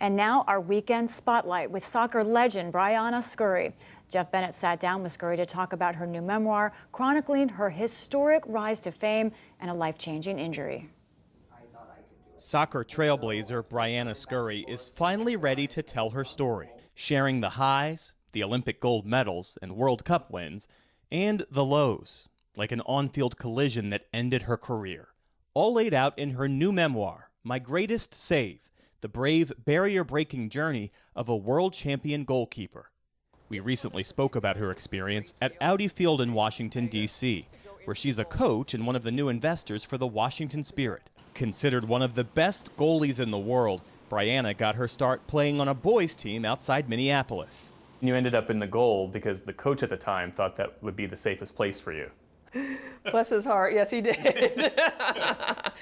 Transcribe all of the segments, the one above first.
And now our weekend spotlight with soccer legend Briana Scurry. Geoff Bennett sat down with Scurry to talk about her new memoir, chronicling her historic rise to fame and a life-changing injury. Soccer trailblazer Briana Scurry is finally ready to tell her story, sharing the highs, the Olympic gold medals and World Cup wins, and the lows, like an on-field collision that ended her career. All laid out in her new memoir, My Greatest Save, the brave, barrier-breaking journey of a world champion goalkeeper. We recently spoke about her experience at Audi Field in Washington, D.C., where she's a coach and one of the new investors for the Washington Spirit. Considered one of the best goalies in the world, Briana got her start playing on a boys' team outside Minneapolis. You ended up in the goal because the coach at the time thought that would be the safest place for you. Bless his heart, yes he did.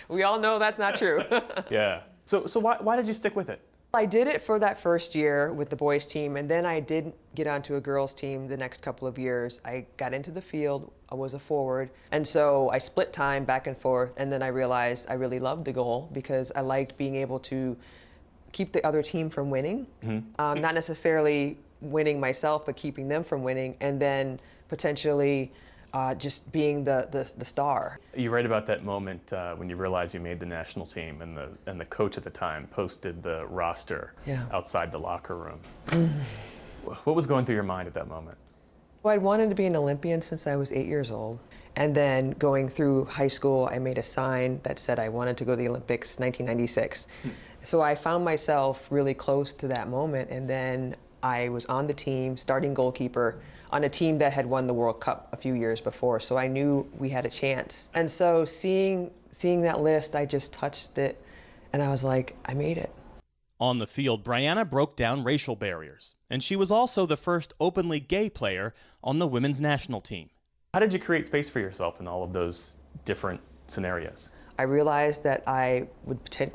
We all know that's not true. Yeah. So why did you stick with it? I did it for that first year with the boys team, and then I did get onto a girls team the next couple of years. I got into the field, I was a forward, and so I split time back and forth, and then I realized I really loved the goal because I liked being able to keep the other team from winning. Mm-hmm. Not necessarily winning myself, but keeping them from winning, and then potentially just being the star. You write about that moment when you realized you made the national team, and the coach at the time posted the roster outside the locker room. What was going through your mind at that moment? Well, I'd wanted to be an Olympian since I was 8 years old. And then going through high school, I made a sign that said I wanted to go to the Olympics 1996. So I found myself really close to that moment, and then I was on the team, starting goalkeeper, on a team that had won the World Cup a few years before, so I knew we had a chance. And so seeing that list, I just touched it, and I was like, I made it. On the field, Briana broke down racial barriers, and she was also the first openly gay player on the women's national team. How did you create space for yourself in all of those different scenarios? I realized that I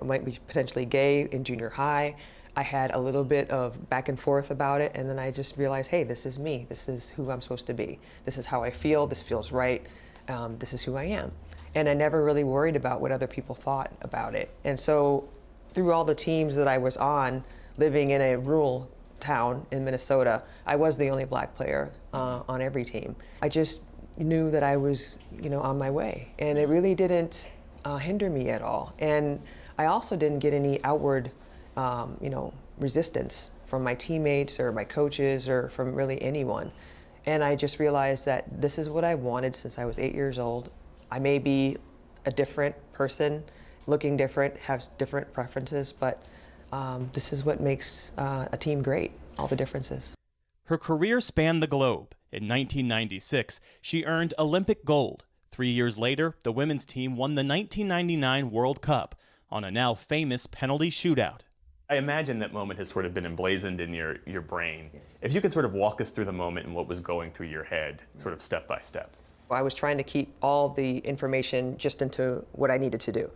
might be potentially gay in junior high. I had a little bit of back and forth about it, and then I just realized, hey, this is me. This is who I'm supposed to be. This is how I feel. This feels right. This is who I am. And I never really worried about what other people thought about it. And so through all the teams that I was on, living in a rural town in Minnesota, I was the only black player on every team. I just knew that I was, on my way. And it really didn't hinder me at all. And I also didn't get any outward resistance from my teammates or my coaches or from really anyone. And I just realized that this is what I wanted since I was 8 years old. I may be a different person, looking different, have different preferences, but this is what makes a team great, all the differences. Her career spanned the globe. In 1996, she earned Olympic gold. 3 years later, the women's team won the 1999 World Cup on a now famous penalty shootout. I imagine that moment has sort of been emblazoned in your brain. Yes. If you could sort of walk us through the moment and what was going through your head, sort of step by step. I was trying to keep all the information just into what I needed to do.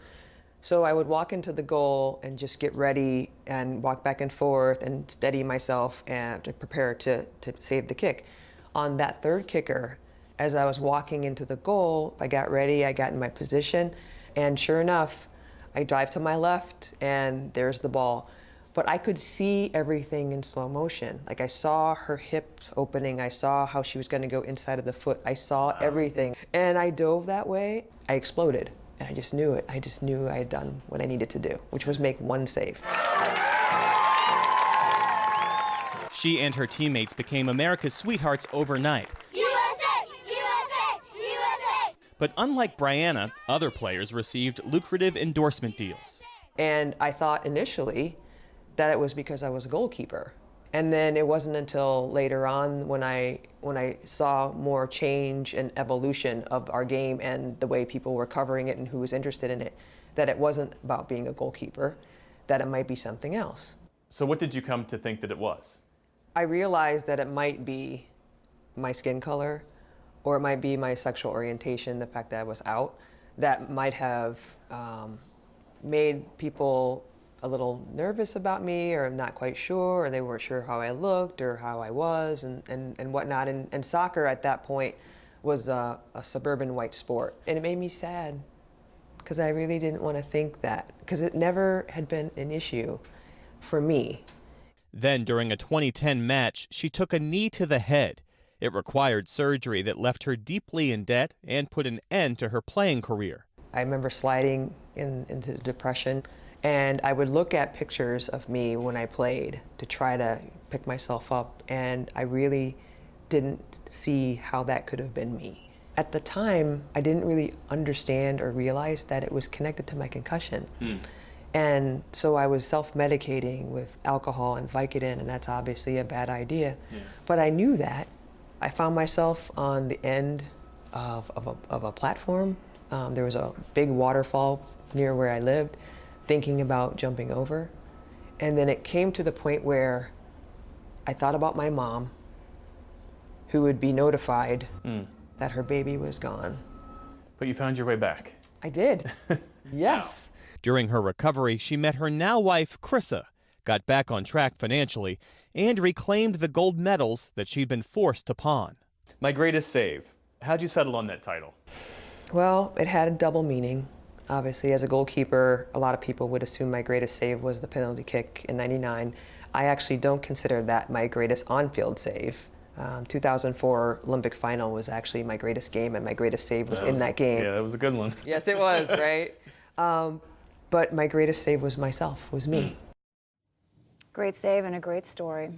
So I would walk into the goal and just get ready and walk back and forth and steady myself and to prepare to save the kick. On that third kicker, as I was walking into the goal, I got ready, I got in my position, and sure enough, I drive to my left and there's the ball. But I could see everything in slow motion. Like I saw her hips opening, I saw how she was gonna go inside of the foot, I saw everything. And I dove that way, I exploded. And I just knew it. I just knew I had done what I needed to do, which was make one save. She and her teammates became America's sweethearts overnight. USA! USA! USA! But unlike Briana, other players received lucrative endorsement deals. And I thought initially that it was because I was a goalkeeper. And then it wasn't until later on when I saw more change and evolution of our game and the way people were covering it and who was interested in it, that it wasn't about being a goalkeeper, that it might be something else. So what did you come to think that it was? I realized that it might be my skin color, or it might be my sexual orientation, the fact that I was out, that might have made people a little nervous about me, or not quite sure, or they weren't sure how I looked or how I was and whatnot. And soccer at that point was a suburban white sport. And it made me sad because I really didn't want to think that, because it never had been an issue for me. Then, during a 2010 match, she took a knee to the head. It required surgery that left her deeply in debt and put an end to her playing career. I remember sliding into depression, and I would look at pictures of me when I played to try to pick myself up, and I really didn't see how that could have been me. At the time, I didn't really understand or realize that it was connected to my concussion. And so I was self-medicating with alcohol and Vicodin, and that's obviously a bad idea. But I knew that. I found myself on the end of a platform. There was a big waterfall near where I lived, thinking about jumping over. And then it came to the point where I thought about my mom, who would be notified that her baby was gone. But you found your way back. I did. Yes. Wow. During her recovery, she met her now wife, Krissa, got back on track financially, and reclaimed the gold medals that she'd been forced to pawn. My greatest save. How'd you settle on that title? Well, it had a double meaning. Obviously, as a goalkeeper, a lot of people would assume my greatest save was the penalty kick in '99. I actually don't consider that my greatest on-field save. 2004 Olympic final was actually my greatest game, and my greatest save was in that game. Yeah, that was a good one. Yes, it was, right? But my greatest save was myself, was me. Great save and a great story.